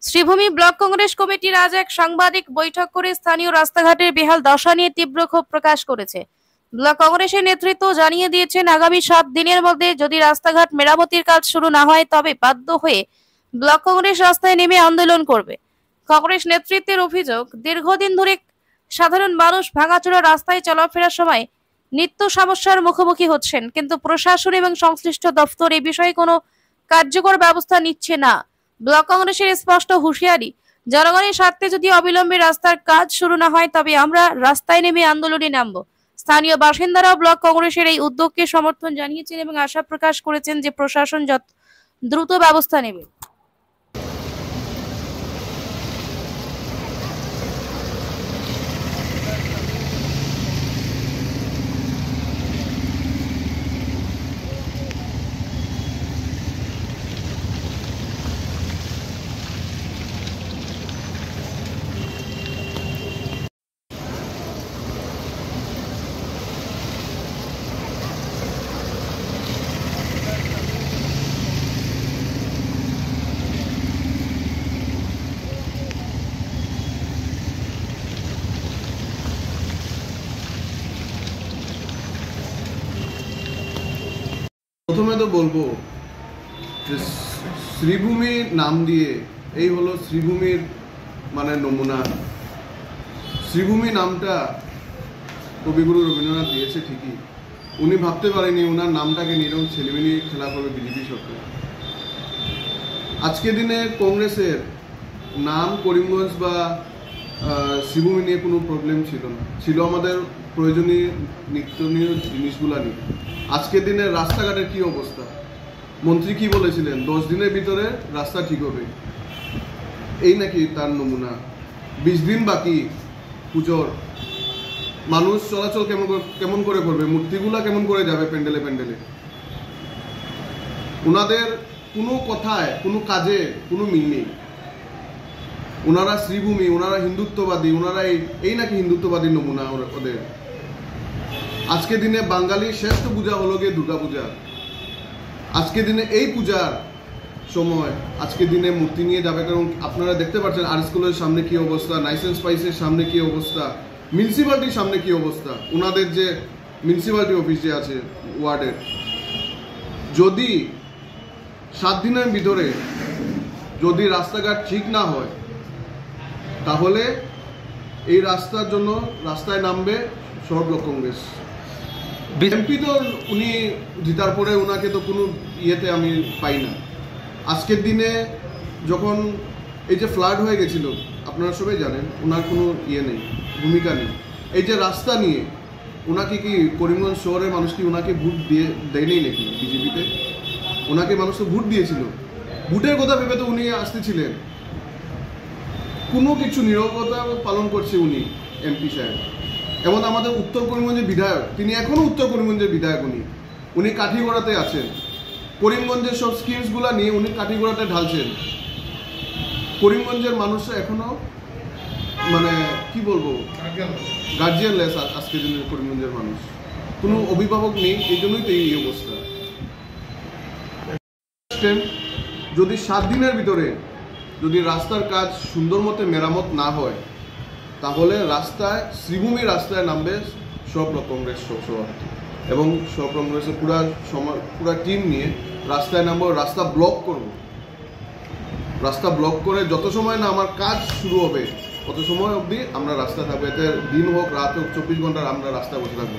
Sreebhumi block Congress কমিটির আজ এক সাংবাদিক বৈঠক করে স্থানীয় রাস্তাঘাটের বেহাল দশা নিয়ে তীব্র ক্ষোভ প্রকাশ করেছে। ব্লক কংগ্রেসের নেতৃত্ব জানিয়ে দিয়েছেন আগামী 7 দিনের মধ্যে যদি রাস্তাঘাট মেরামতির কাজ শুরু না হয় তবে বাধ্য হয়ে ব্লক কংগ্রেস রাস্তায় নেমে আন্দোলন করবে। কংগ্রেস নেতৃত্বের অভিযোগ, দীর্ঘদিন ধরে সাধারণ মানুষ ভাঙাচোরা রাস্তায় চলাফেরার সময় নিত্য সমস্যার মুখোমুখি হচ্ছেন, কিন্তু প্রশাসন এবং সংশ্লিষ্ট দপ্তর এই বিষয়ে কোনো কার্যকর ব্যবস্থা নিচ্ছে না। ব্লক কংগ্রেসের স্পষ্ট হুঁশিয়ারি, জনগণের স্বার্থে যদি অবিলম্বে রাস্তার কাজ শুরু না হয় তবে আমরা রাস্তায় নেমে আন্দোলনে নামব। স্থানীয় বাসিন্দারাও ব্লক কংগ্রেসের এই উদ্যোগকে সমর্থন জানিয়েছেন এবং আশা প্রকাশ করেছেন যে প্রশাসন দ্রুত ব্যবস্থা নেবে। প্রথমে তো বলবো যে শ্রীভূমি নাম দিয়ে এই হলো শ্রীভূমির মানে নমুনা। শ্রীভূমি নামটা কবিগুরু রবীন্দ্রনাথ দিয়েছে ঠিকই, উনি ভাবতে পারেনি ওনার নামটাকে নিয়েও ছেলেমেলি খেলা করবে বিজেপি সরকার। আজকের দিনে কংগ্রেসের নাম করিমগঞ্জ বা শ্রীভূমি নিয়ে কোনো প্রবলেম ছিল না, ছিল আমাদের প্রয়োজনীয় নিত্যনীয় জিনিসগুলা নিয়ে। আজকের দিনে রাস্তাঘাটের কি অবস্থা, মন্ত্রী কি বলেছিলেন 10 দিনের ভিতরে রাস্তা ঠিক হবে, এই নাকি তার নমুনা। 20 দিন বাকি পুজোর, মানুষ চলাচল কেমন করে করবে, মূর্তিগুলা কেমন করে যাবে প্যান্ডেলে প্যান্ডেলে। ওনাদের কোনো কথায় কোনো কাজে কোনো মিল নেই। ওনারা শ্রীভূমি, ওনারা হিন্দুত্ববাদী, ওনারা এই নাকি হিন্দুত্ববাদী নমুনা ওদের। আজকে দিনে বাঙালির শ্রেষ্ঠ পূজা হলো গিয়ে দুর্গা পূজা। আজকে দিনে এই পূজার সময় আজকে দিনে মূর্তি নিয়ে যাবে, কারণ আপনারা দেখতে পাচ্ছেন আর স্কুলের সামনে কি অবস্থা, নাইস এন্ড স্পাইসের সামনে কি অবস্থা, মিউনিসিপ্যালিটির সামনে কি অবস্থা, ওনাদের যে মিউনিসিপ্যালিটি অফিস যে আছে ওয়ার্ডের। যদি 7 দিনের ভিতরে যদি রাস্তাঘাট ঠিক না হয় তাহলে এই রাস্তার জন্য রাস্তায় নামবে সব ব্লক কংগ্রেস। এমপি তো উনি জিতার পরে ওনাকে তো কোনো ইয়েতে আমি পাই না। আজকের দিনে যখন এই যে ফ্লাড হয়ে গেছিল আপনারা সবাই জানেন, ওনার কোনো ইয়ে নেই, ভূমিকা নেই। এই যে রাস্তা নিয়ে ওনাকে কি করিমগঞ্জ শহরের মানুষ কি ওনাকে ভোট দেয়নি নাকি বিজেপিতে? ওনাকে মানুষ তো ভোট দিয়েছিল, ভোটের কথা ভেবে তো উনি আসতেছিলেন। কোনো কিছু নীরবতা পালন করছে উনি এমপি সাহেব। এমন আমাদের উত্তর করিমগঞ্জের বিধায়ক, তিনি এখনও উত্তর করিমগঞ্জের বিধায়ক। উনি কাঠিগড়াতে আছেন, করিমগঞ্জের সব স্কিমসগুলো নিয়ে উনি কাঠিগড়াতে ঢালছেন। করিমগঞ্জের মানুষরা এখনও মানে কি বলবো গার্জিয়ানলেস। আজকের দিনের করিমগঞ্জের মানুষ, কোনো অভিভাবক নেই, এই জন্যই তো এই অবস্থা। যদি 7 দিনের ভিতরে যদি রাস্তার কাজ সুন্দর মতো মেরামত না হয় তাহলে রাস্তায় শ্রীভূমি রাস্তায় নামবে সব ব্লক কংগ্রেস সভাপতি এবং সব কংগ্রেসের পুরা টিম নিয়ে রাস্তায় নামবো। রাস্তা ব্লক করব, রাস্তা ব্লক করে যত সময় না আমার কাজ শুরু হবে তত সময় অবধি আমরা রাস্তা থাকবো। এতে দিন হোক রাত হোক 24 ঘন্টা আমরা রাস্তায় বসে থাকবো।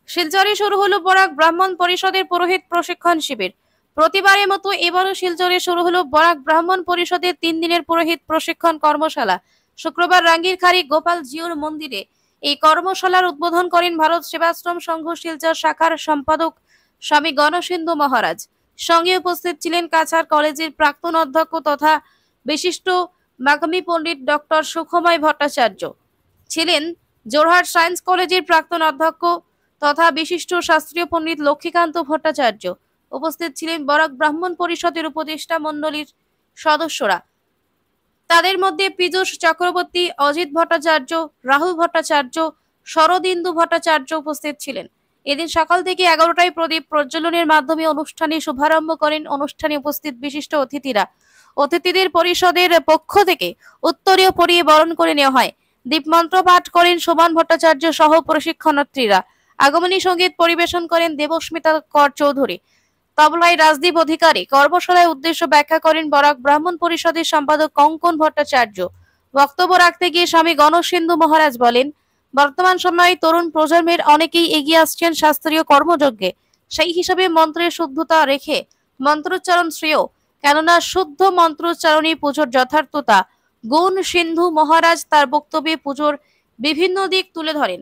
শিলচরে শুরু হলো বরাক ব্রাহ্মণ পরিষদের পুরোহিত প্রশিক্ষণ শিবির। প্রতিবারের মতো এবারও শিলচরে শুরু হলো বরাক ব্রাহ্মণ পরিষদের 3 দিনের পুরোহিত প্রশিক্ষণ কর্মশালা। শুক্রবার রাঙ্গিরখাড়ি গোপাল জিউর মন্দিরে এই কর্মশালার উদ্বোধন করেন ভারত সেবাশ্রম সংঘ শিলচর শাখার সম্পাদক স্বামী গণসিন্ধু মহারাজ। সঙ্গে উপস্থিত ছিলেন কাছাড় কলেজের প্রাক্তন অধ্যক্ষ তথা বিশিষ্ট মাগামী পণ্ডিত ডক্টর সুখময় ভট্টাচার্য, ছিলেন জোরহাট সায়েন্স কলেজের প্রাক্তন অধ্যক্ষ তথা বিশিষ্ট শাস্ত্রীয় পণ্ডিত লক্ষ্মীকান্ত ভট্টাচার্য। উপস্থিত ছিলেন বরাক ব্রাহ্মণ পরিষদের উপদেষ্টা মণ্ডলীর সদস্যরা। তাদের মধ্যে পীযূষ চক্রবর্তী, অজিত ভট্টাচার্য, রাহুল ভট্টাচার্য, শরদিন্দু ভট্টাচার্য উপস্থিত ছিলেন। এদিন সকাল থেকে 11টায় প্রদীপ প্রজ্বলনের মাধ্যমে অনুষ্ঠানে শুভারম্ভ করেন। অনুষ্ঠানে উপস্থিত বিশিষ্ট অতিথিরা। অতিথিদের পরিষদের পক্ষ থেকে উত্তরীয় পরিয়ে বরণ করে নেওয়া হয়। দীপমন্ত্র পাঠ করেন সুমন ভট্টাচার্য সহ প্রশিক্ষণার্থীরা। আগমনী সঙ্গীত পরিবেশন করেন দেবস্মিতা কর চৌধুরী। তবলায় রাজদীপ অধিকারী। কর্মশালায় উদ্দেশ্য ব্যাখ্যা করেন বরাক ব্রাহ্মণ পরিষদের সম্পাদক কঙ্কন ভট্টাচার্য। বক্তব্য রাখতে গিয়ে স্বামী গণসিন্ধু মহারাজ বলেন, বর্তমান সময়ে তরুণ প্রজন্মের অনেকেই এগিয়ে আসছেন শাস্ত্রীয় কর্মযজ্ঞে। সেই হিসাবে মন্ত্রের শুদ্ধতা রেখে মন্ত্রোচ্চারণ শ্রেয়, কেননা শুদ্ধ মন্ত্রোচ্চারণই পুজোর যথার্থতা। গুণ সিন্ধু মহারাজ তার বক্তব্যে পুজোর বিভিন্ন দিক তুলে ধরেন।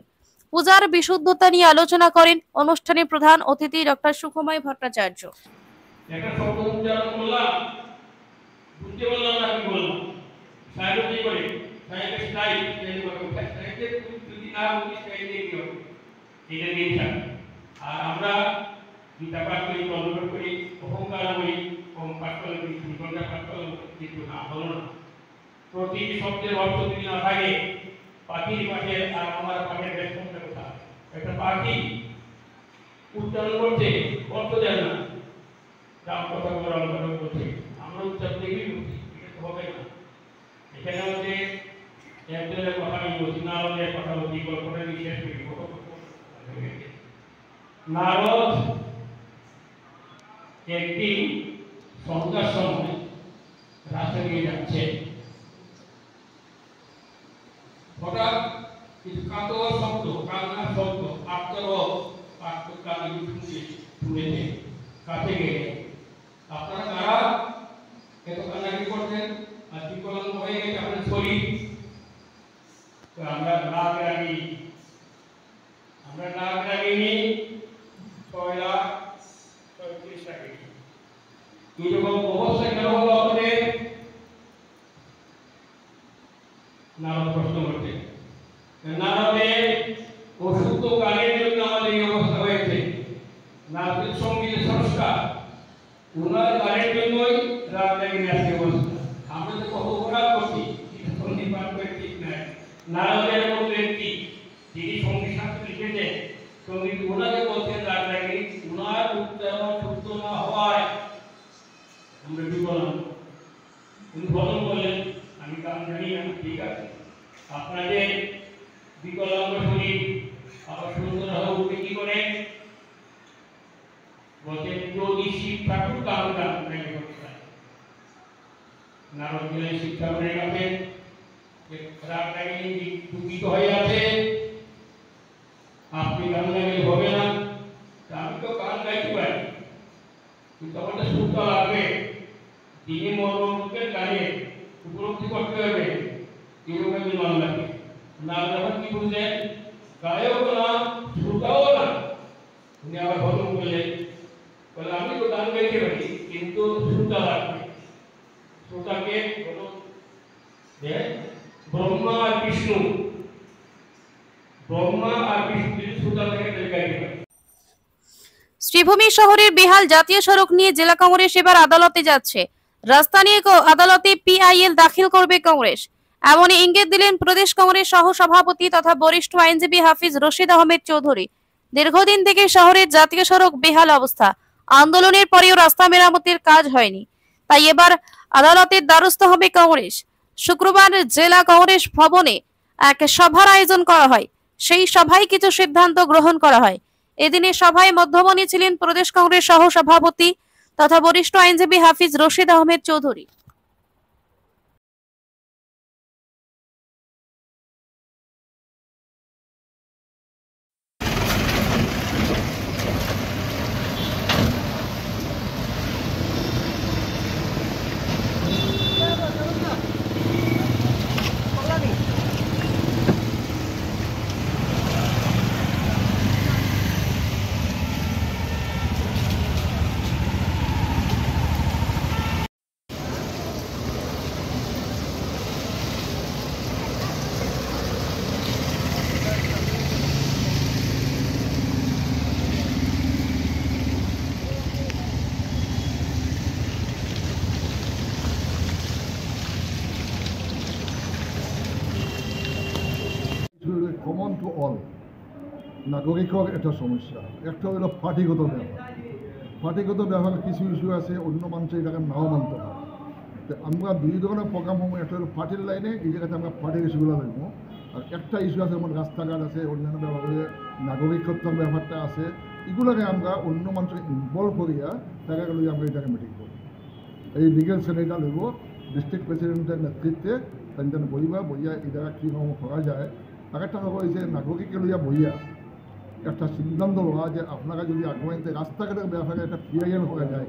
পূজার বিশুদ্ধতা নিয়ে আলোচনা করেন। অনুষ্ঠানে প্রধান অতিথি ডক্টর সুখময় ভট্টাচার্য। একটা শব্দ উচ্চারণ করলাম, বুঝতে পারলাম না কি বললাম, সাহেব কি করে, সাহেবের স্টাইল চেঞ্জ করে, সাহেবের যদি না বুঝি স্টাইল দিয়ে কি হবে, এটা নিয়ে থাক। আর আমরা গীতা পাঠ করি, কর্মপাঠ করি, অহংকার করি, কম পাঠ করি, জীবনটা পাঠ করি, কিন্তু না হলো না। প্রতিটি শব্দের অর্থ যদি না থাকে, পাখির পাঠে আর আমার পাঠের রেসপন্সটা কোথায়? একটা পাখি উচ্চারণ করতে অর্থ দেয় না, রাম কথা বলে রাম কথা বলছে, আমরা উচ্চারণ দেখবি বলছি, এটা তো হবে না। এখানে আমাদের একজনের কথা আমি বলছি, নারদের কথা বলছি, গল্পটা বিশেষ করি। নারদ একদিন সন্ধ্যার সময় রাস্তা দিয়ে যাচ্ছে, হঠাৎ কিছু কাতর শব্দ, কান্নার শব্দ, শুনেছে। কাছে গেলে আপনারা কারা এত কান্নাকাটি করছেন আর বিকলাঙ্গ হয়ে গেছে আপনার শরীর? আমরা নাক লাগিনি 6,36,000 টাকা। এরকম অবস্থা কেন হলো আপনাদের? নারদ প্রশ্ন করছে। নারদের অশুদ্ধ গানের জন্য আমাদের এই অবস্থা হয়েছে। নারদের সঙ্গীতের সংস্কার, ওনার গানের জন্যই রাত লাগিয়ে আসছে অবস্থা। আমরা তো কত অপরাধ করছি, সঙ্গীত পাঠ করে ঠিক নাই। নারদের মতো ব্যক্তি যিনি সঙ্গীত শাস্ত্র লিখেছেন, সঙ্গীত ওনাকে বলছেন রাত লাগিয়ে, ওনার উচ্চারণ শুদ্ধ না হওয়ায় আমরা বিকলাঙ্গ। উনি বদল করলেন, আমি গান জানি না, ঠিক আছে, আপনাদের বিকলাঙ্গ শরীর আবার সুন্দর হয়ে উঠবে কি করে? বলছেন যদি শিব ঠাকুর গান গান নারদ গেলেন শিব ঠাকুরের কাছে, রাগ লাগিয়ে দুঃখিত হয়ে আছে, আপনি গান গাইলে হবে না। আমি তো গান গাইতে পারি, কিন্তু আমাদের সুরটা লাগবে। তিনি মনোরোগের গানে উপলব্ধি করতে হবে কিরকম মান লাগে। না যখন কি বুঝলেন, গায়ক না, শ্রোতাও না। উনি আবার হজম করলেন, বলে আমি তো গান গাইতে পারি, কিন্তু শ্রোতা লাগবে। শ্রোতাকে ব্রহ্মা আর বিষ্ণু শ্রোতা থেকে গাইতে পারে। শ্রীভূমি শহরের বেহাল জাতীয় সড়ক নিয়ে জেলা কংগ্রেস এবার আদালতে যাচ্ছে। রাস্তা নিয়ে আদালতে পিআইএল দাখিল করবে কংগ্রেস, এমনই ইঙ্গিত দিলেন প্রদেশ কংগ্রেস সহ সভাপতি তথা বরিষ্ঠ আইনজীবী হাফিজ রশিদ আহমেদ চৌধুরী। দীর্ঘদিন থেকে শহরের জাতীয় সড়ক বেহাল অবস্থা, আন্দোলনের পরেও রাস্তা মেরামতের কাজ হয়নি, তাই এবার আদালতের দ্বারস্থ হবে কংগ্রেস। শুক্রবার জেলা কংগ্রেস ভবনে এক সভার আয়োজন করা হয়। সেই সভায় কিছু সিদ্ধান্ত গ্রহণ করা হয়। এদিনের সভায় মধ্যমণি ছিলেন প্রদেশ কংগ্রেস সহ সভাপতি তথা বরিষ্ঠ আইনজীবী হাফিজ Rashid Ahmed Chowdhury. Common to all. নাগরিকের একটা সমস্যা, একটা হলো পার্টিগত ব্যাপার। পার্টিগত ব্যাপারে কিছু ইস্যু আছে, অন্য মানুষ এটাকে নাও মানতে পারে। তো আমরা দুই ধরনের প্রোগ্রাম হবো, একটা হলো পার্টির লাইনে, এই জায়গাতে আমরা পার্টির ইস্যুগুলো দেখবো। আর একটা ইস্যু আছে যেমন রাস্তাঘাট আছে, অন্যান্য ব্যাপারে নাগরিকত্বের ব্যাপারটা আছে, এগুলোকে আমরা অন্য মানুষকে ইনভলভ করিয়া তাকে আমরা এটাকে মিটিং করবো। এই লিগেল সেলটা লইব, ডিস্ট্রিক্ট প্রেসিডেন্টের নেতৃত্বে তাই বইয়া এই জায়গা কীরকম করা যায়। আরেকটা খবর হয়েছে নাগরিককে লইয়া বইয়া একটা সিদ্ধান্ত লওয়া যে আপনারা যদি আগামীতে রাস্তাঘাটের ব্যাপারে একটা পিআইএল করা যায়,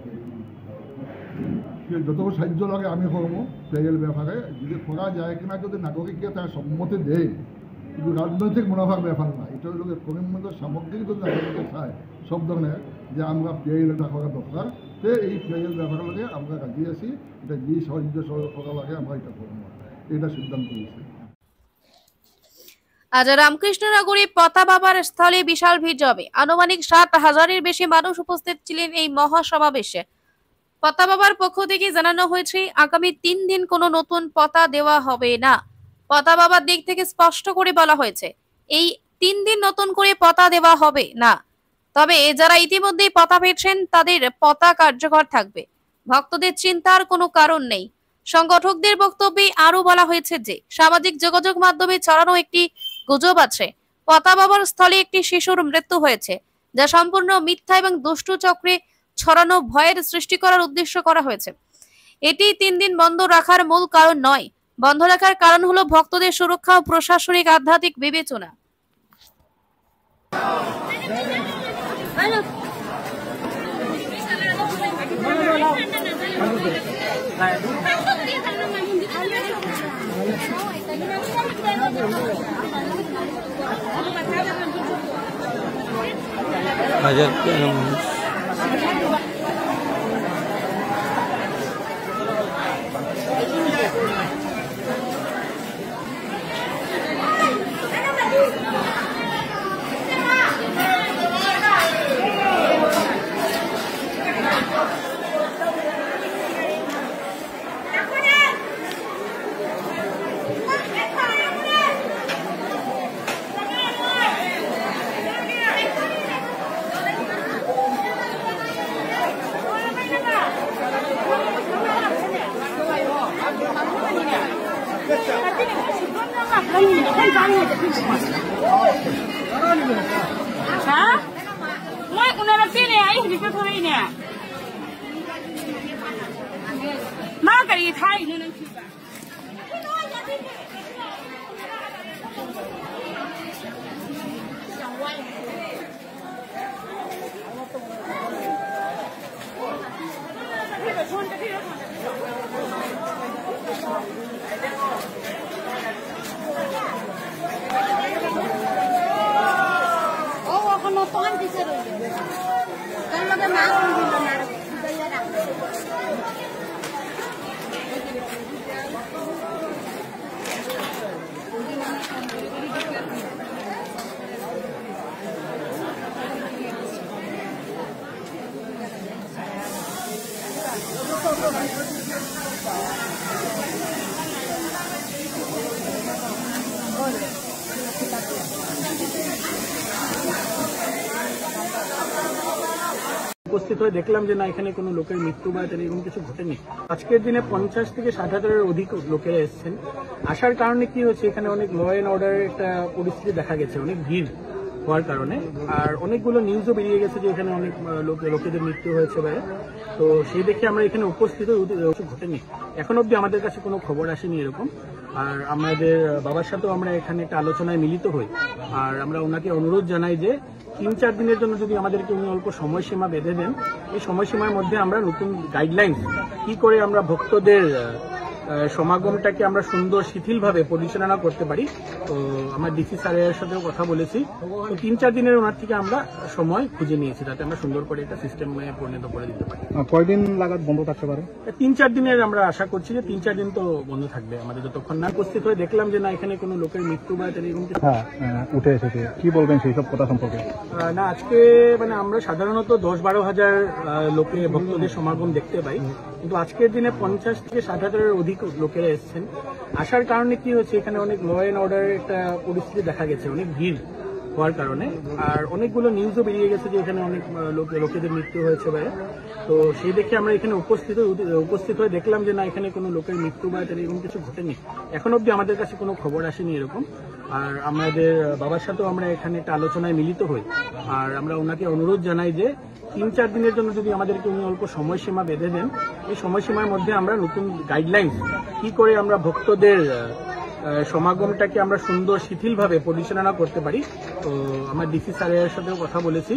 যত সাহায্য লাগে আমি করবো পিআইএল ব্যাপারে যদি করা যায় কিনা, যদি নাগরিককে তার সম্মতি দেয়। কিন্তু রাজনৈতিক মুনাফার ব্যাপার না, এটা হলো করিমগঞ্জের সামগ্রিক যদি নাগরিককে চায় সব ধরনের যে আমরা পিআইএল এটা করা দরকার, তো এই পিআইএল ব্যাপারের লগে আমরা রাজি আছি। এটা যে সাহায্য করা লাগে আমরা এটা করবো, এটা সিদ্ধান্ত নিয়েছি। আজ রামকৃষ্ণনগরে পতা বাবার স্থলে বিশাল ভিড় জমে। আনুমানিক 7,000-এর বেশি মানুষ উপস্থিত ছিলেন এই মহাসমাবেশে। পতা বাবার পক্ষ থেকে জানানো হয়েছে, আগামী 3 দিন কোনো নতুন পতা দেওয়া হবে না। পতা বাবার দিক থেকে স্পষ্ট করে বলা হয়েছে, এই 3 দিন নতুন করে পতা দেওয়া হবে না। তবে যারা ইতিমধ্যেই পতা পেয়েছেন তাদের পতা কার্যকর থাকবে। ভক্তদের চিন্তার কোনো কারণ নেই। সংগঠকদের বক্তব্যে আরো বলা হয়েছে যে সামাজিক যোগাযোগ মাধ্যমে ছড়ানো একটি গুজব আছে, পতা বাবার স্থলে একটি শিশুর মৃত্যু হয়েছে, যা সম্পূর্ণ মিথ্যা এবং দুষ্টু চক্রে ছড়ানো ভয়ের সৃষ্টি করার উদ্দেশ্য করা হয়েছে। এটি 3 দিন বন্ধ রাখার মূল কারণ নয়। বন্ধ রাখার কারণ হলো ভক্তদের সুরক্ষা ও প্রশাসনিক আধ্যাত্মিক বিবেচনা। উপস্থিত হয়ে দেখলাম যে না, এখানে কোনো লোকের মৃত্যু বা এরকম কিছু ঘটেনি। আজকের দিনে 50 থেকে 60,000-এর অধিক লোকেরা এসেছেন। আসার কারণে কি হচ্ছে, এখানে অনেক ল অ্যান্ড অর্ডারের একটা পরিস্থিতি দেখা গেছে, অনেক ভিড় হওয়ার কারণে। আর অনেকগুলো নিউজও বেরিয়ে গেছে যে এখানে অনেক লোকেদের মৃত্যু হয়েছে বাইরে। তো সেই দেখে আমরা এখানে উপস্থিত কিছু ঘটেনি, এখন অব্দি আমাদের কাছে কোনো খবর আসেনি এরকম। আর আমাদের বাবার সাথেও আমরা এখানে একটা আলোচনায় মিলিত হই। আর আমরা ওনাকে অনুরোধ জানাই যে 3-4 দিনের জন্য যদি আমাদেরকে উনি অল্প সময়সীমা বেঁধে দেন, এই সময়সীমার মধ্যে আমরা নতুন গাইডলাইন কি করে আমরা ভক্তদের সমাগমটাকে আমরা সুন্দর শিথিলভাবে পরিচালনা করতে পারি। তো আমার ডিসি স্যারের সাথেও কথা বলেছি। তো 3-4 দিনের ওনার থেকে আমরা সময় খুঁজে নিয়েছি, যাতে আমরা সুন্দর করে একটা সিস্টেমে পরিণত করে দিতে পারি। কয়দিন লাগাত বন্ধ থাকতে পারে? 3-4 দিনের আমরা আশা করছি যে 3-4 দিন তো বন্ধ থাকবে আমাদের, যতক্ষণ না উপস্থিত হয়ে দেখলাম যে না, এখানে কোনো লোকের মৃত্যু বা এরকম কিছু উঠে এসেছে। কি বলবেন সেই সব কথা সম্পর্কে? না, আজকে মানে আমরা সাধারণত 10-12 হাজার লোকে ভক্তদের সমাগম দেখতে পাই, কিন্তু আজকের দিনে 50 থেকে 60,000-এর অধিক লোকেরা এসেছেন। আসার কারণে কি হচ্ছে, এখানে অনেক ল অ্যান্ড অর্ডারের একটা পরিস্থিতি দেখা গেছে, অনেক ভিড় হওয়ার কারণে। আর অনেকগুলো নিউজও বেরিয়ে গেছে যে এখানে অনেক লোকেদের মৃত্যু হয়েছে বাইরে। তো সেই দেখে আমরা এখানে উপস্থিত হয়ে দেখলাম যে না, এখানে কোনো লোকের মৃত্যু বা এরকম কিছু ঘটেনি। এখন অবধি আমাদের কাছে কোনো খবর আসেনি এরকম। আর আমাদের বাবার সাথেও আমরা এখানে একটা আলোচনায় মিলিত হই। আর আমরা ওনাকে অনুরোধ জানাই যে 3-4 দিনের জন্য যদি আমাদেরকে উনি অল্প সময়সীমা বেঁধে দেন, এই সময়সীমার মধ্যে আমরা নতুন গাইডলাইন কি করে আমরা ভক্তদের সমাগমটাকে আমরা সুন্দর শিথিলভাবে পরিচালনা করতে পারি। তো আমরা ডিসি স্যারের সাথেও কথা বলেছি।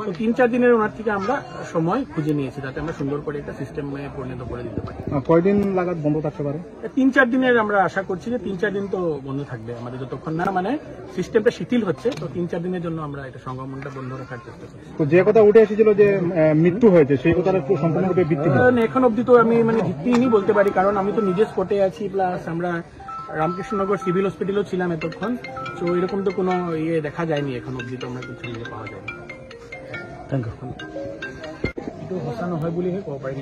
তো 3-4 দিনের ওনার থেকে আমরা সময় খুঁজে নিয়েছি যাতে আমরা সুন্দর করে একটা সিস্টেমে পরিণত করে দিতে পারি। কয়দিন লাগাত বন্ধ থাকতে পারে? 3-4 দিনের আমরা আশা করছি যে 3-4 দিন তো বন্ধ থাকবে আমাদের, যতক্ষণ না মানে সিস্টেমটা শিথিল হচ্ছে। তো 3-4 দিনের জন্য আমরা এটা সংগমনটা বন্ধ রাখার চেষ্টা করছি। তো যে কথা উঠে এসেছিল যে মৃত্যু হয়েছে, সেই কথাটা একটু সম্পূর্ণরূপে ভিত্তিহীন। এখন অব্দি তো আমি ভিত্তিহীনই বলতে পারি, কারণ আমি তো নিজে স্পটে আছি, প্লাস আমরা রামকৃষ্ণনগর সিভিল হসপিটালও ছিলাম এতক্ষণ। তো এরকম তো কোনো দেখা যায়নি এখন অব্দি, তো আমরা কিছু পাওয়া যায়নি। Thank you. এইটো সঁচা নহয় বুলিহে ক'ব পাৰিম।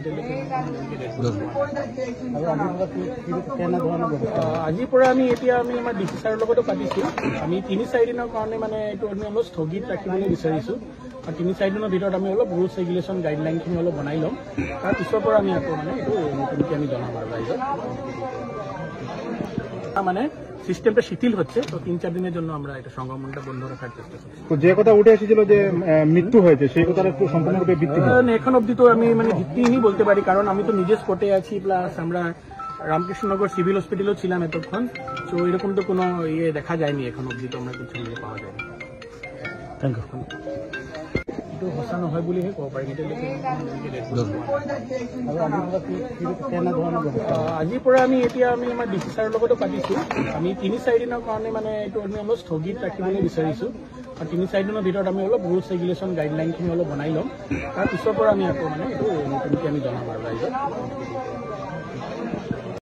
আজিৰ পৰা আমি আমাৰ ডিচি ছাৰৰ লগতো পাতিছোঁ। আমি 3-4 দিনৰ কাৰণে এইটো আমি অলপ স্থগিত ৰাখিবলৈ বিচাৰিছোঁ। আৰু 3-4 দিনৰ ভিতৰত আমি অলপ ৰুলছ ৰেগুলেশ্যন গাইডলাইনখিনি অলপ বনাই ল'ম। তাৰ পিছৰ পৰা আমি আকৌ এইটো নতুনকৈ আমি জনাম আৰু ৰাইজক। সিস্টেমটা শিথিল হচ্ছে। তো 3-4 দিনের জন্য আমরা এটা সংগমনটা বন্ধ রাখার চেষ্টা করছি। তো যে কথা উঠে এসেছিল যে মৃত্যু হয়েছে, সেই কথাটা একটু সম্পূর্ণরূপে ভিত্তিহীন। এখন অব্দি তো আমি ভিত্তিহীনই বলতে পারি, কারণ আমি তো নিজে স্পটে আছি, প্লাস আমরা রামকৃষ্ণনগর সিভিল হসপিটালও ছিলাম এতক্ষণ। তো এরকম তো কোনো দেখা যায়নি এখন অব্দি, তো আমরা কিছু পাওয়া যায়নি। Thank you. এইটো সঁচা নহয় বুলিহে ক'ব পাৰিম। আজিৰ পৰা আমি আমাৰ ডিচি ছাৰৰ লগতো পাতিছোঁ। আমি 3-4 দিনৰ কাৰণে এইটো আমি অলপ স্থগিত ৰাখিবলৈ বিচাৰিছোঁ। আৰু 3-4 দিনৰ ভিতৰত আমি অলপ ৰুলছ ৰেগুলেশ্যন গাইডলাইনখিনি অলপ বনাই ল'ম। তাৰ পিছৰ পৰা আমি আকৌ এইটো নতুনকৈ আমি জনাম আৰু ৰাইজক।